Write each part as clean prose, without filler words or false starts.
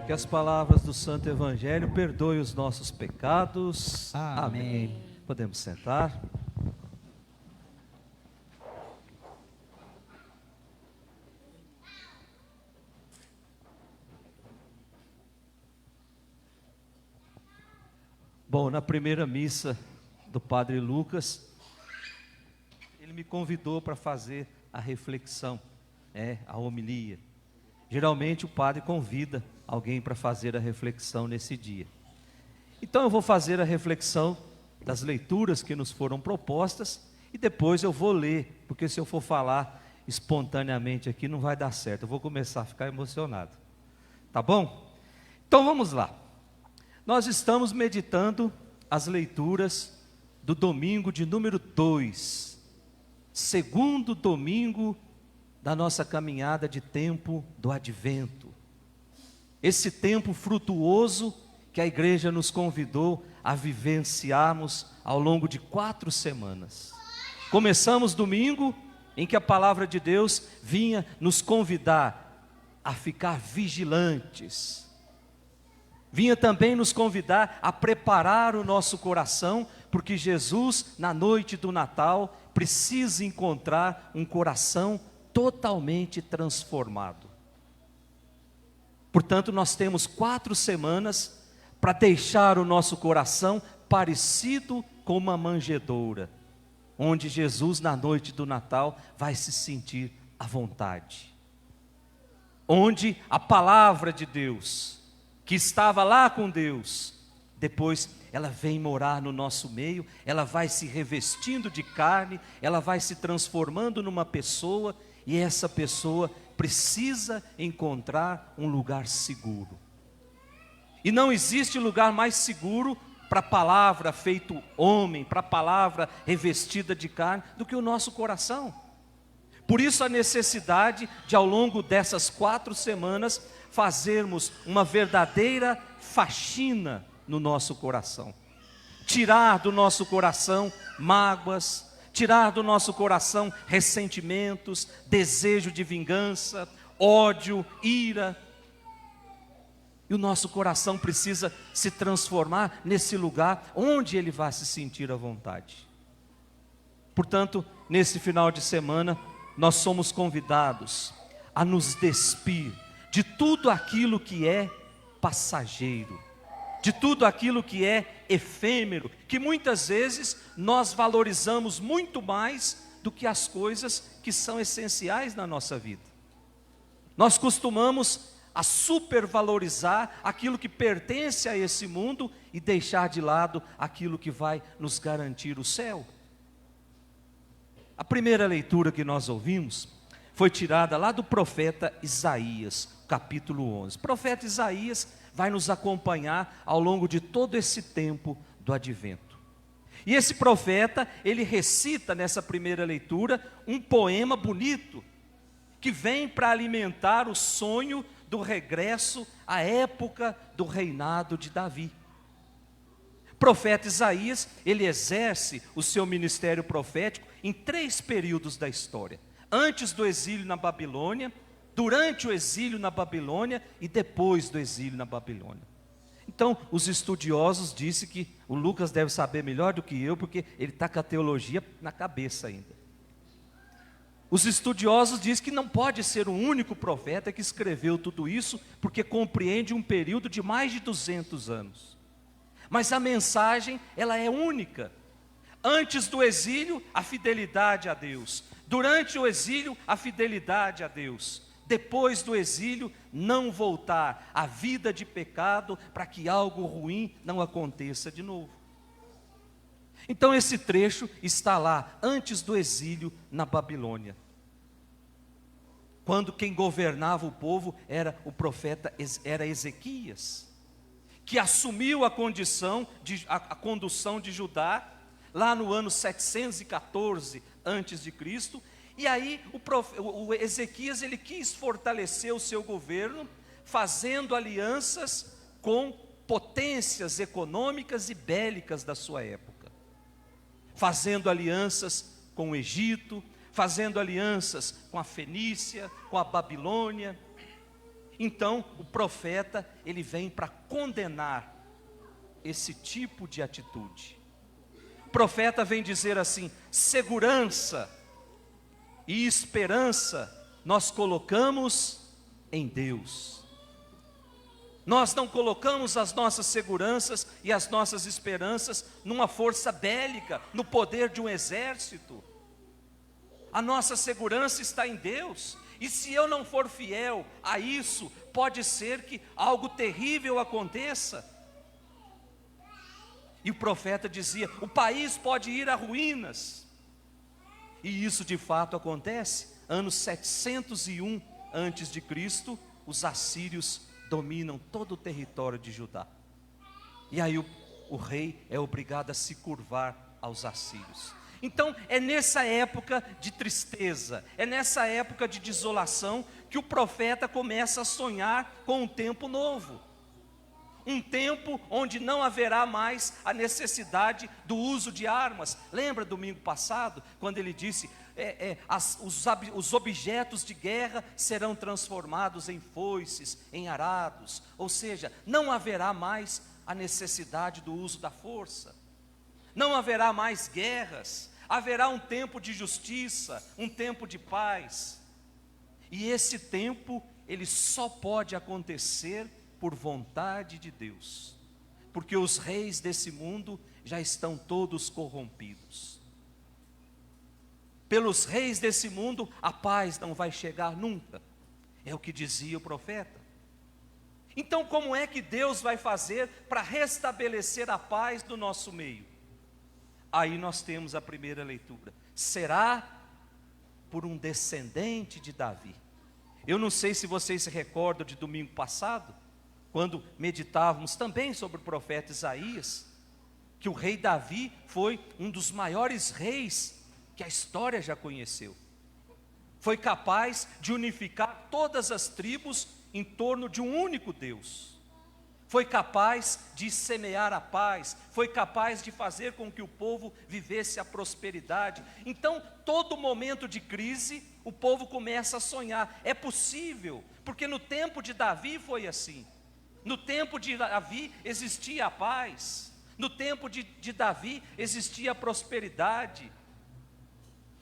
Que as palavras do Santo Evangelho perdoem os nossos pecados. Amém. Podemos sentar. Bom, na primeira missa do Padre Lucas, ele me convidou para fazer a reflexão, a homilia. Geralmente o padre convida alguém para fazer a reflexão nesse dia. Então eu vou fazer a reflexão das leituras que nos foram propostas e depois eu vou ler, porque se eu for falar espontaneamente aqui não vai dar certo, eu vou começar a ficar emocionado. Tá bom? Então vamos lá. Nós estamos meditando as leituras do domingo de número 2, segundo domingo da nossa caminhada de tempo do Advento. Esse tempo frutuoso que a igreja nos convidou a vivenciarmos ao longo de 4 semanas. Começamos domingo em que a palavra de Deus vinha nos convidar a ficar vigilantes. Vinha também nos convidar a preparar o nosso coração, porque Jesus, na noite do Natal, precisa encontrar um coração totalmente transformado. Portanto, nós temos 4 semanas para deixar o nosso coração parecido com uma manjedoura, onde Jesus, na noite do Natal, vai se sentir à vontade. Onde a palavra de Deus, que estava lá com Deus, depois ela vem morar no nosso meio, ela vai se revestindo de carne, ela vai se transformando numa pessoa, e essa pessoa precisa encontrar um lugar seguro. E não existe lugar mais seguro para a palavra feito homem, para a palavra revestida de carne, do que o nosso coração. Por isso a necessidade de, ao longo dessas 4 semanas, fazermos uma verdadeira faxina no nosso coração. Tirar do nosso coração mágoas, tirar do nosso coração ressentimentos, desejo de vingança, ódio, ira. E o nosso coração precisa se transformar nesse lugar onde ele vai se sentir à vontade. Portanto, nesse final de semana, nós somos convidados a nos despir de tudo aquilo que é passageiro, de tudo aquilo que é efêmero, que muitas vezes nós valorizamos muito mais do que as coisas que são essenciais na nossa vida. Nós costumamos a supervalorizar aquilo que pertence a esse mundo e deixar de lado aquilo que vai nos garantir o céu. A primeira leitura que nós ouvimos foi tirada lá do profeta Isaías, capítulo 11. O profeta Isaías vai nos acompanhar ao longo de todo esse tempo do Advento. E esse profeta, ele recita nessa primeira leitura um poema bonito, que vem para alimentar o sonho do regresso à época do reinado de Davi. O profeta Isaías, ele exerce o seu ministério profético em 3 períodos da história: antes do exílio na Babilônia, durante o exílio na Babilônia e depois do exílio na Babilônia. Então, os estudiosos dizem que o Lucas deve saber melhor do que eu, porque ele está com a teologia na cabeça ainda. Os estudiosos dizem que não pode ser o único profeta que escreveu tudo isso, porque compreende um período de mais de 200 anos. Mas a mensagem, ela é única. Antes do exílio, a fidelidade a Deus. Durante o exílio, a fidelidade a Deus. Depois do exílio, não voltar à vida de pecado, para que algo ruim não aconteça de novo. Então esse trecho está lá, antes do exílio na Babilônia, quando quem governava o povo era o profeta, era Ezequias, que assumiu a condução de Judá, lá no ano 714 antes de Cristo. E aí o Ezequias, ele quis fortalecer o seu governo, fazendo alianças com potências econômicas e bélicas da sua época, fazendo alianças com o Egito, fazendo alianças com a Fenícia, com a Babilônia. Então, o profeta, ele vem para condenar esse tipo de atitude. O profeta vem dizer assim: segurança e esperança nós colocamos em Deus. Nós não colocamos as nossas seguranças e as nossas esperanças numa força bélica, no poder de um exército. A nossa segurança está em Deus. E se eu não for fiel a isso, pode ser que algo terrível aconteça. E o profeta dizia: o país pode ir a ruínas. E isso de fato acontece. Anos 701 antes de Cristo, os assírios dominam todo o território de Judá. E aí o rei é obrigado a se curvar aos assírios. Então é nessa época de tristeza, é nessa época de desolação, que o profeta começa a sonhar com um tempo novo. Um tempo onde não haverá mais a necessidade do uso de armas. Lembra domingo passado, quando ele disse: os objetos de guerra serão transformados em foices, em arados. Ou seja, não haverá mais a necessidade do uso da força. Não haverá mais guerras. Haverá um tempo de justiça, um tempo de paz. E esse tempo, ele só pode acontecer por vontade de Deus, porque os reis desse mundo já estão todos corrompidos. Pelos reis desse mundo a paz não vai chegar nunca, é o que dizia o profeta. Então como é que Deus vai fazer para restabelecer a paz do nosso meio? Aí nós temos a primeira leitura: será por um descendente de Davi. Eu não sei se vocês se recordam de domingo passado, quando meditávamos também sobre o profeta Isaías, que o rei Davi foi um dos maiores reis que a história já conheceu. Foi capaz de unificar todas as tribos em torno de um único Deus. Foi capaz de semear a paz, foi capaz de fazer com que o povo vivesse a prosperidade. Então, todo momento de crise, o povo começa a sonhar. É possível, porque no tempo de Davi foi assim. No tempo de Davi existia a paz. No tempo de Davi existia a prosperidade.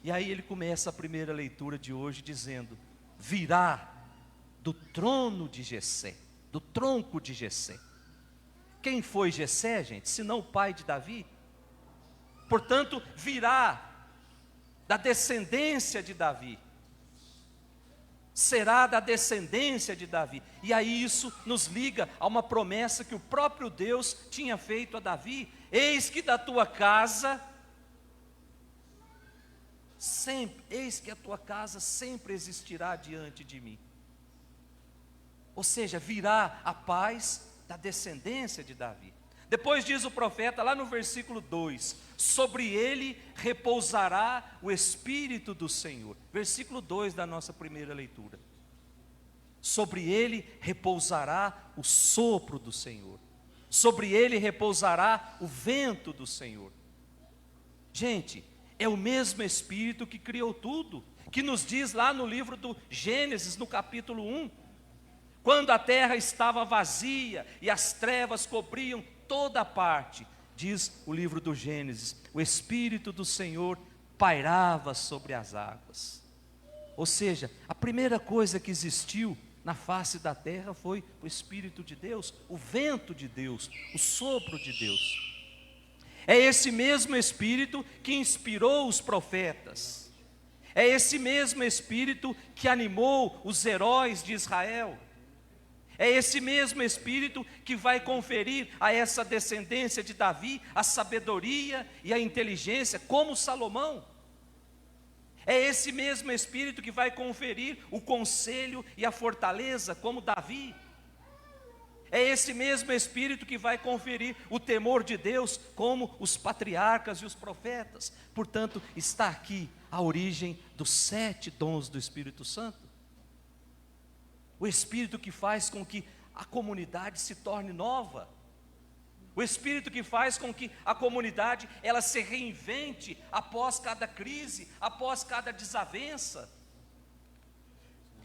E aí ele começa a primeira leitura de hoje dizendo: virá do trono de Jessé, do tronco de Jessé. Quem foi Jessé, gente? Senão o pai de Davi. Portanto, virá da descendência de Davi. Será da descendência de Davi. E aí isso nos liga a uma promessa que o próprio Deus tinha feito a Davi: eis que da tua casa eis que a tua casa sempre existirá diante de mim. Ou seja, virá a paz da descendência de Davi. Depois diz o profeta lá no versículo 2: sobre ele repousará o Espírito do Senhor. Versículo 2 da nossa primeira leitura. Sobre ele repousará o sopro do Senhor. Sobre ele repousará o vento do Senhor. Gente, é o mesmo Espírito que criou tudo, que nos diz lá no livro do Gênesis, no capítulo 1, quando a terra estava vazia e as trevas cobriam toda a parte, diz o livro do Gênesis, o Espírito do Senhor pairava sobre as águas. Ou seja, a primeira coisa que existiu na face da terra foi o Espírito de Deus, o vento de Deus, o sopro de Deus. É esse mesmo Espírito que inspirou os profetas. É esse mesmo Espírito que animou os heróis de Israel. É esse mesmo Espírito que vai conferir a essa descendência de Davi a sabedoria e a inteligência, como Salomão. É esse mesmo Espírito que vai conferir o conselho e a fortaleza, como Davi. É esse mesmo Espírito que vai conferir o temor de Deus, como os patriarcas e os profetas. Portanto, está aqui a origem dos 7 dons do Espírito Santo. O Espírito que faz com que a comunidade se torne nova. O Espírito que faz com que a comunidade ela se reinvente após cada crise, após cada desavença.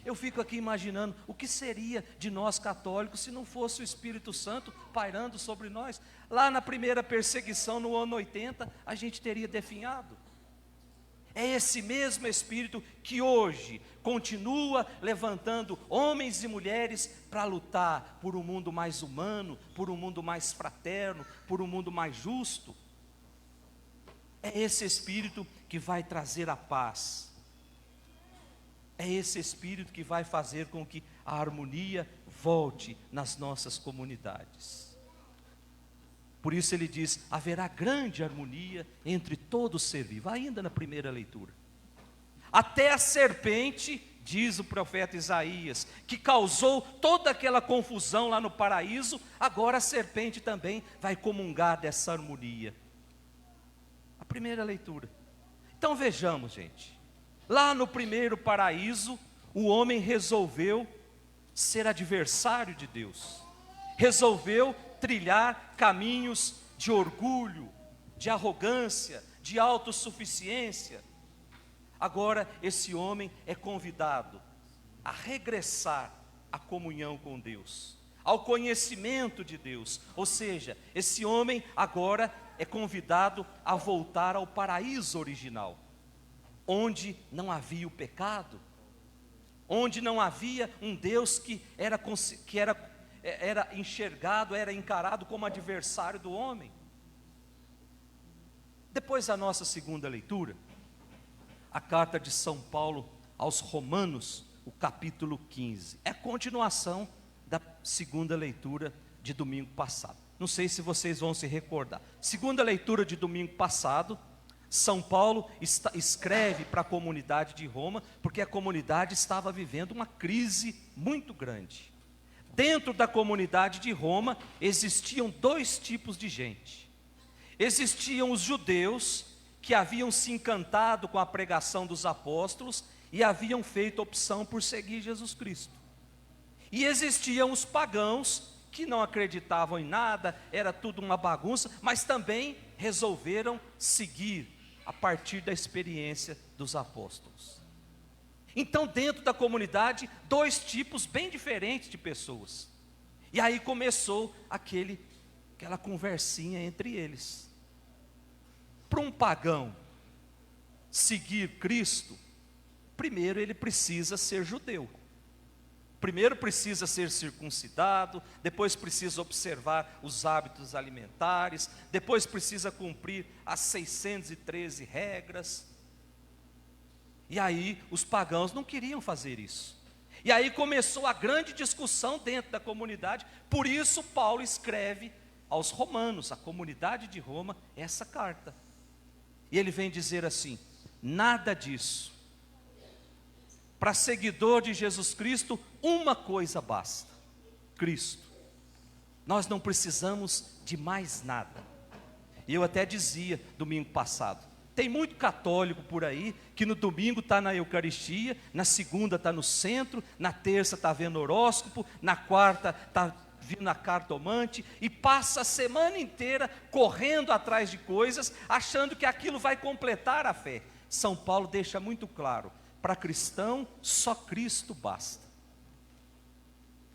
Eu fico aqui imaginando o que seria de nós católicos se não fosse o Espírito Santo pairando sobre nós. Lá na primeira perseguição, no ano 80, a gente teria definhado. É esse mesmo Espírito que hoje continua levantando homens e mulheres para lutar por um mundo mais humano, por um mundo mais fraterno, por um mundo mais justo. É esse Espírito que vai trazer a paz. É esse Espírito que vai fazer com que a harmonia volte nas nossas comunidades. Por isso ele diz, haverá grande harmonia entre todo ser vivo, ainda na primeira leitura. Até a serpente, diz o profeta Isaías, que causou toda aquela confusão lá no paraíso, agora a serpente também vai comungar dessa harmonia. A primeira leitura. Então vejamos, gente. Lá no primeiro paraíso, o homem resolveu ser adversário de Deus. Resolveu trilhar caminhos de orgulho, de arrogância, de autossuficiência. Agora esse homem é convidado a regressar à comunhão com Deus, ao conhecimento de Deus. Ou seja, esse homem agora é convidado a voltar ao paraíso original, onde não havia o pecado, onde não havia um Deus que era enxergado, era encarado como adversário do homem. Depois da nossa segunda leitura, a carta de São Paulo aos Romanos, o capítulo 15, é a continuação da segunda leitura de domingo passado. Não sei se vocês vão se recordar. Segunda leitura de domingo passado, São Paulo escreve para a comunidade de Roma, porque a comunidade estava vivendo uma crise muito grande. Dentro da comunidade de Roma, existiam dois tipos de gente. Existiam os judeus, que haviam se encantado com a pregação dos apóstolos, e haviam feito opção por seguir Jesus Cristo. E existiam os pagãos, que não acreditavam em nada, era tudo uma bagunça, mas também resolveram seguir a partir da experiência dos apóstolos. Então, dentro da comunidade, dois tipos bem diferentes de pessoas. E aí começou aquela conversinha entre eles. Para um pagão seguir Cristo, primeiro ele precisa ser judeu. Primeiro precisa ser circuncidado, depois precisa observar os hábitos alimentares, depois precisa cumprir as 613 regras. E aí os pagãos não queriam fazer isso. E aí começou a grande discussão dentro da comunidade. Por isso Paulo escreve aos romanos, a comunidade de Roma, essa carta. E ele vem dizer assim: nada disso. Para seguidor de Jesus Cristo, uma coisa basta: Cristo. Nós não precisamos de mais nada. E eu até dizia domingo passado, tem muito católico por aí, que no domingo está na Eucaristia, na segunda está no centro, na terça está vendo horóscopo, na quarta está vindo a cartomante, e passa a semana inteira correndo atrás de coisas, achando que aquilo vai completar a fé. São Paulo deixa muito claro, para cristão, só Cristo basta.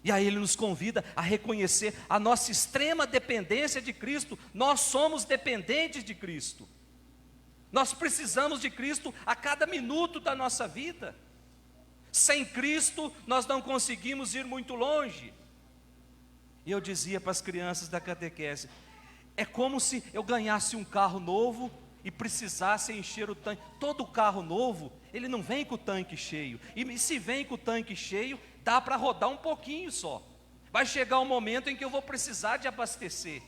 E aí ele nos convida a reconhecer a nossa extrema dependência de Cristo. Nós somos dependentes de Cristo. Nós precisamos de Cristo a cada minuto da nossa vida. Sem Cristo, nós não conseguimos ir muito longe. E eu dizia para as crianças da catequese, é como se eu ganhasse um carro novo e precisasse encher o tanque. Todo carro novo, ele não vem com o tanque cheio. E se vem com o tanque cheio, dá para rodar um pouquinho só. Vai chegar um momento em que eu vou precisar de abastecer.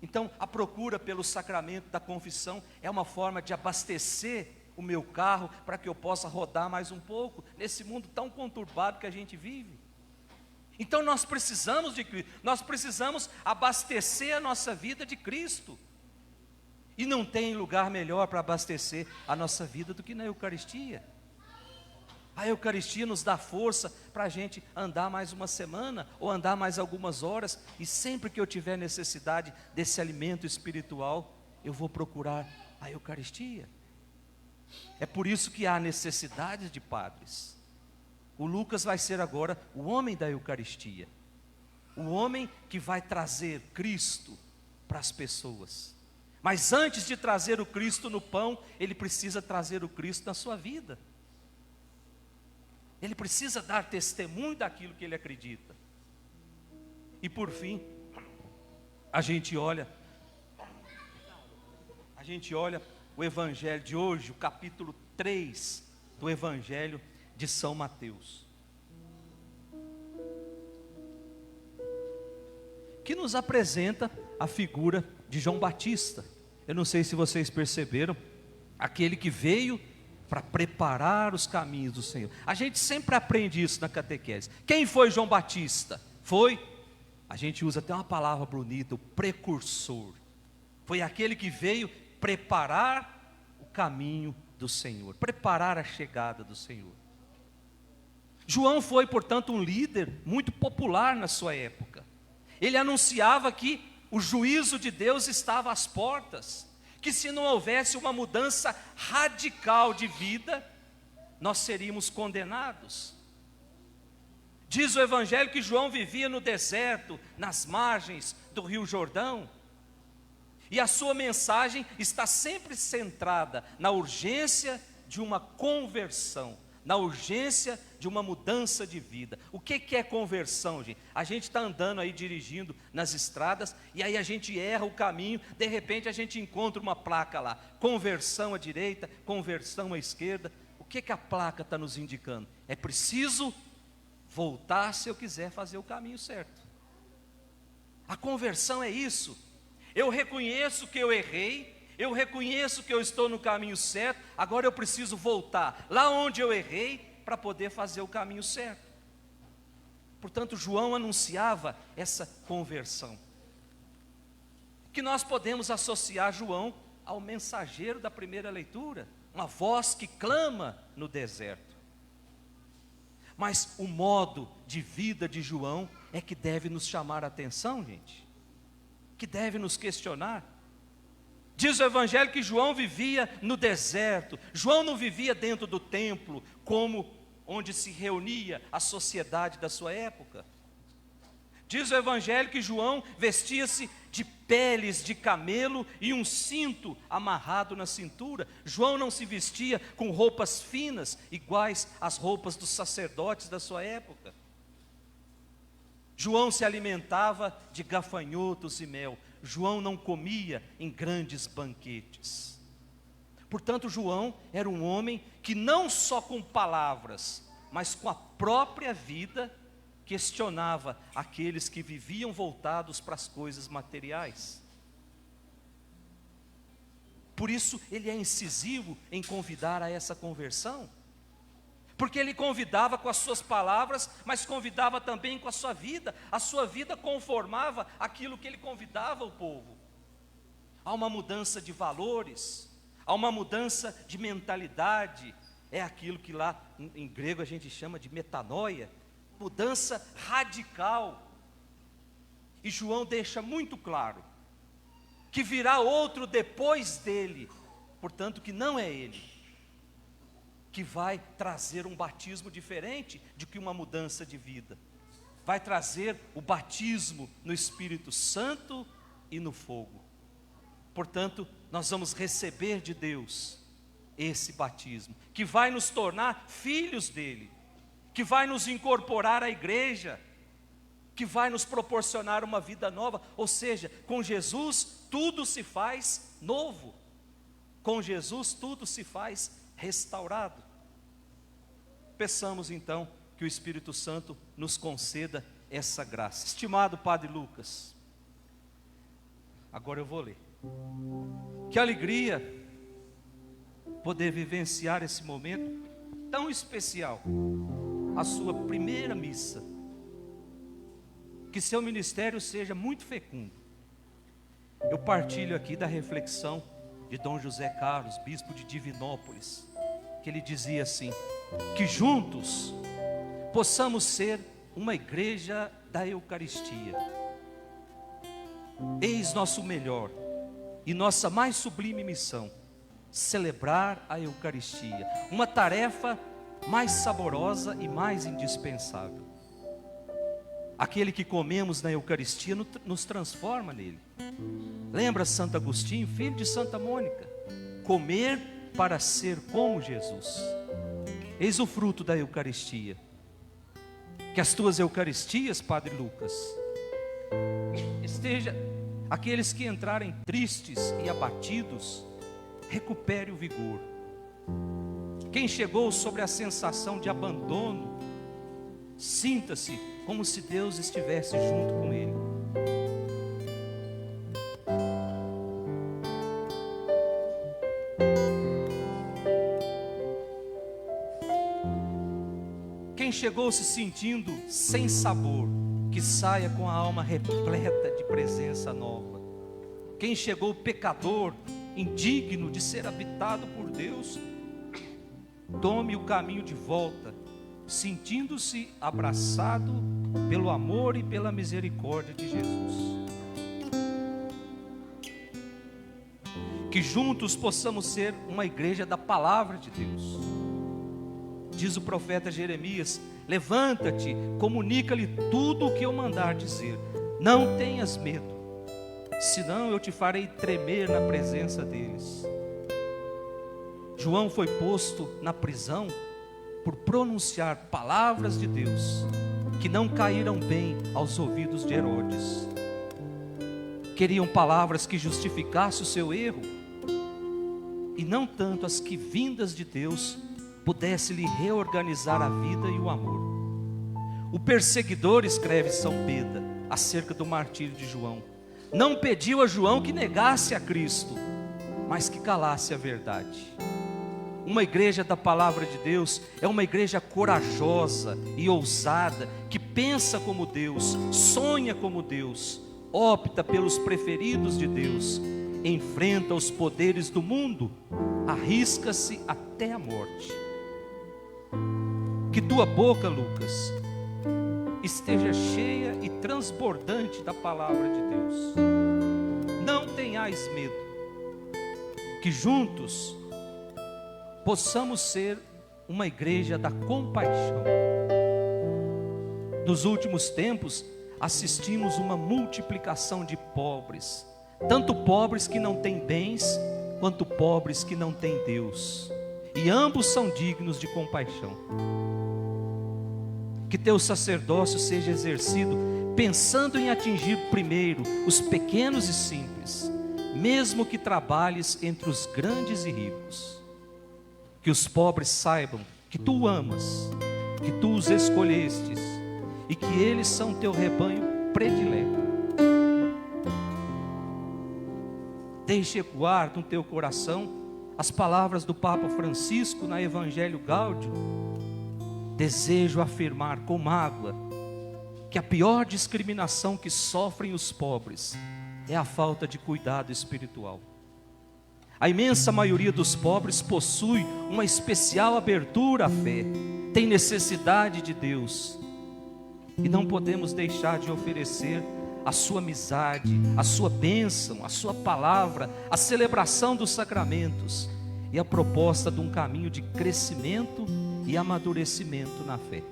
Então, a procura pelo sacramento da confissão é uma forma de abastecer o meu carro para que eu possa rodar mais um pouco nesse mundo tão conturbado que a gente vive. Então nós precisamos de Cristo, nós precisamos abastecer a nossa vida de Cristo. E não tem lugar melhor para abastecer a nossa vida do que na Eucaristia. A Eucaristia nos dá força para a gente andar mais uma semana, ou andar mais algumas horas, e sempre que eu tiver necessidade desse alimento espiritual, eu vou procurar a Eucaristia. É por isso que há necessidade de padres. O Lucas vai ser agora o homem da Eucaristia, o homem que vai trazer Cristo para as pessoas. Mas antes de trazer o Cristo no pão, ele precisa trazer o Cristo na sua vida. Ele precisa dar testemunho daquilo que ele acredita. E por fim, a gente olha o Evangelho de hoje, o capítulo 3 do Evangelho de São Mateus, que nos apresenta a figura de João Batista. Eu não sei se vocês perceberam, aquele que veio para preparar os caminhos do Senhor. A gente sempre aprende isso na catequese. Quem foi João Batista? A gente usa até uma palavra bonita, o precursor. Foi aquele que veio preparar o caminho do Senhor, preparar a chegada do Senhor. João foi, portanto, um líder muito popular na sua época. Ele anunciava que o juízo de Deus estava às portas, que se não houvesse uma mudança radical de vida, nós seríamos condenados. Diz o Evangelho que João vivia no deserto, nas margens do Rio Jordão, e a sua mensagem está sempre centrada na urgência de uma conversão, na urgência de uma mudança de vida. O que é conversão, gente? A gente está andando aí dirigindo nas estradas, e aí a gente erra o caminho, de repente a gente encontra uma placa lá, conversão à direita, conversão à esquerda. O que a placa está nos indicando? É preciso voltar se eu quiser fazer o caminho certo. A conversão é isso. Eu reconheço que eu errei, eu reconheço que eu estou no caminho certo, agora eu preciso voltar lá onde eu errei para poder fazer o caminho certo. Portanto, João anunciava essa conversão, que nós podemos associar João ao mensageiro da primeira leitura, uma voz que clama no deserto. Mas o modo de vida de João é que deve nos chamar a atenção, gente, que deve nos questionar. Diz o Evangelho que João vivia no deserto. João não vivia dentro do templo, como onde se reunia a sociedade da sua época. Diz o Evangelho que João vestia-se de peles de camelo e um cinto amarrado na cintura. João não se vestia com roupas finas, iguais às roupas dos sacerdotes da sua época. João se alimentava de gafanhotos e mel. João não comia em grandes banquetes. Portanto, João era um homem que não só com palavras, mas com a própria vida, questionava aqueles que viviam voltados para as coisas materiais. Por isso ele é incisivo em convidar a essa conversão, porque ele convidava com as suas palavras, mas convidava também com a sua vida. A sua vida conformava aquilo que ele convidava o povo. Há uma mudança de valores, há uma mudança de mentalidade, é aquilo que lá em grego a gente chama de metanoia, mudança radical. E João deixa muito claro que virá outro depois dele, portanto que não é ele, que vai trazer um batismo diferente de que uma mudança de vida. Vai trazer o batismo no Espírito Santo e no fogo. Portanto, nós vamos receber de Deus esse batismo, que vai nos tornar filhos dele, que vai nos incorporar à igreja, que vai nos proporcionar uma vida nova. Ou seja, com Jesus tudo se faz novo, com Jesus tudo se faz restaurado. Peçamos então que o Espírito Santo nos conceda essa graça. Estimado Padre Lucas, agora eu vou ler. Que alegria poder vivenciar esse momento tão especial, a sua primeira missa. Que seu ministério seja muito fecundo. Eu partilho aqui da reflexão de Dom José Carlos, bispo de Divinópolis, que ele dizia assim: que juntos possamos ser uma igreja da Eucaristia. Eis nosso melhor e nossa mais sublime missão: celebrar a Eucaristia, uma tarefa mais saborosa e mais indispensável. Aquele que comemos na Eucaristia nos transforma nele. Lembra Santo Agostinho, filho de Santa Mônica? Comer para ser como Jesus. Eis o fruto da Eucaristia. Que as tuas Eucaristias, Padre Lucas, esteja, aqueles que entrarem tristes e abatidos, recupere o vigor. Quem chegou sobre a sensação de abandono, sinta-se como se Deus estivesse junto com ele. Quem chegou se sentindo sem sabor, que saia com a alma repleta de presença nova. Quem chegou pecador, indigno de ser habitado por Deus, tome o caminho de volta, sentindo-se abraçado pelo amor e pela misericórdia de Jesus. Que juntos possamos ser uma igreja da palavra de Deus. Diz o profeta Jeremias: levanta-te, comunica-lhe tudo o que eu mandar dizer. Não tenhas medo, senão eu te farei tremer na presença deles. João foi posto na prisão por pronunciar palavras de Deus que não caíram bem aos ouvidos de Herodes. Queriam palavras que justificassem o seu erro, e não tanto as que, vindas de Deus, pudesse lhe reorganizar a vida e o amor. O perseguidor, escreve São Beda acerca do martírio de João, não pediu a João que negasse a Cristo, mas que calasse a verdade. Uma igreja da palavra de Deus é uma igreja corajosa e ousada, que pensa como Deus, sonha como Deus, opta pelos preferidos de Deus, enfrenta os poderes do mundo, arrisca-se até a morte. Que tua boca, Lucas, esteja cheia e transbordante da palavra de Deus. Não tenhais medo. Que juntos possamos ser uma igreja da compaixão. Nos últimos tempos, assistimos uma multiplicação de pobres, tanto pobres que não têm bens, quanto pobres que não têm Deus, e ambos são dignos de compaixão. Que teu sacerdócio seja exercido pensando em atingir primeiro os pequenos e simples, mesmo que trabalhes entre os grandes e ricos. Que os pobres saibam que tu amas, que tu os escolhestes e que eles são teu rebanho predileto. Deixe ecoar no teu coração as palavras do Papa Francisco na Evangelho Gaudium. Desejo afirmar com mágoa que a pior discriminação que sofrem os pobres é a falta de cuidado espiritual. A imensa maioria dos pobres possui uma especial abertura à fé, tem necessidade de Deus, e não podemos deixar de oferecer a sua amizade, a sua bênção, a sua palavra, a celebração dos sacramentos e a proposta de um caminho de crescimento e amadurecimento na fé.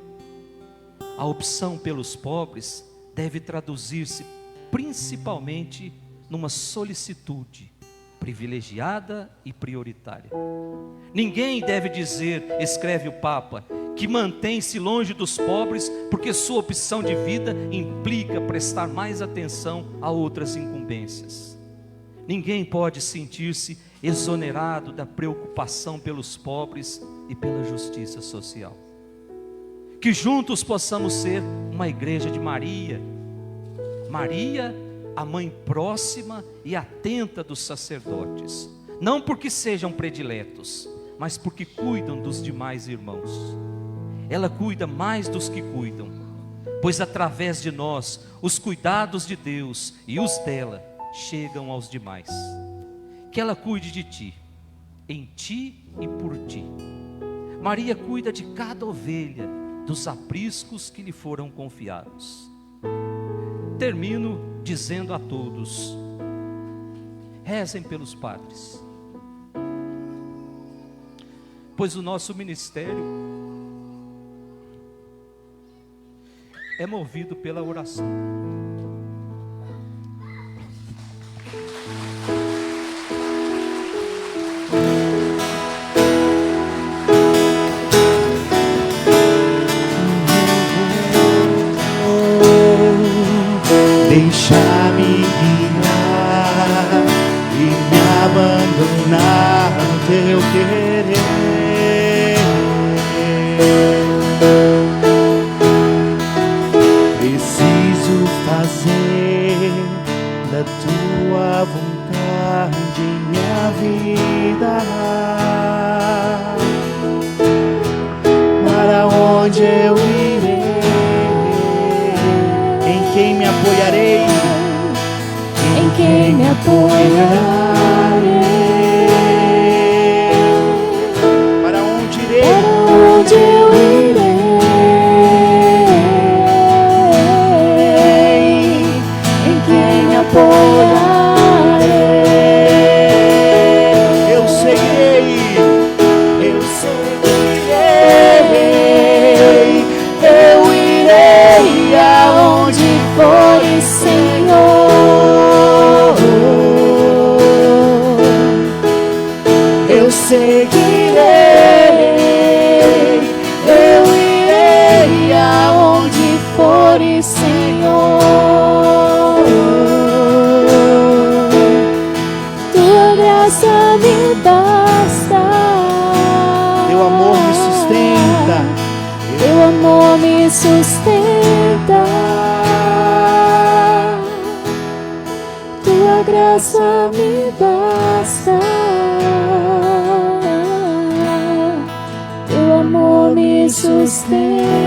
A opção pelos pobres deve traduzir-se principalmente numa solicitude privilegiada e prioritária. Ninguém deve dizer, escreve o Papa, que mantém-se longe dos pobres porque sua opção de vida implica prestar mais atenção a outras incumbências. Ninguém pode sentir-se exonerado da preocupação pelos pobres e pela justiça social. Que juntos possamos ser uma igreja de Maria. Maria, a mãe próxima e atenta dos sacerdotes, não porque sejam prediletos, mas porque cuidam dos demais irmãos. Ela cuida mais dos que cuidam, pois através de nós, os cuidados de Deus e os dela chegam aos demais. Que ela cuide de ti, em ti e por ti. Maria cuida de cada ovelha, dos apriscos que lhe foram confiados. Termino dizendo a todos: rezem pelos padres, pois o nosso ministério é movido pela oração. Deixa-me guiar e me abandonar no teu querer. Preciso fazer da tua vontade em minha vida. Para onde eu irei? Em quem me apoiarei? Em quem me apoiarei? Para onde irei? Para onde eu irei? Em quem me apoiarei? Eu seguirei, eu seguirei, eu irei aonde fores, Senhor. Eu seguirei, eu irei aonde fores, Senhor. Tua graça me basta. Teu amor me sustenta. Teu amor me sustenta. Tua graça me basta. Teu amor me sustenta.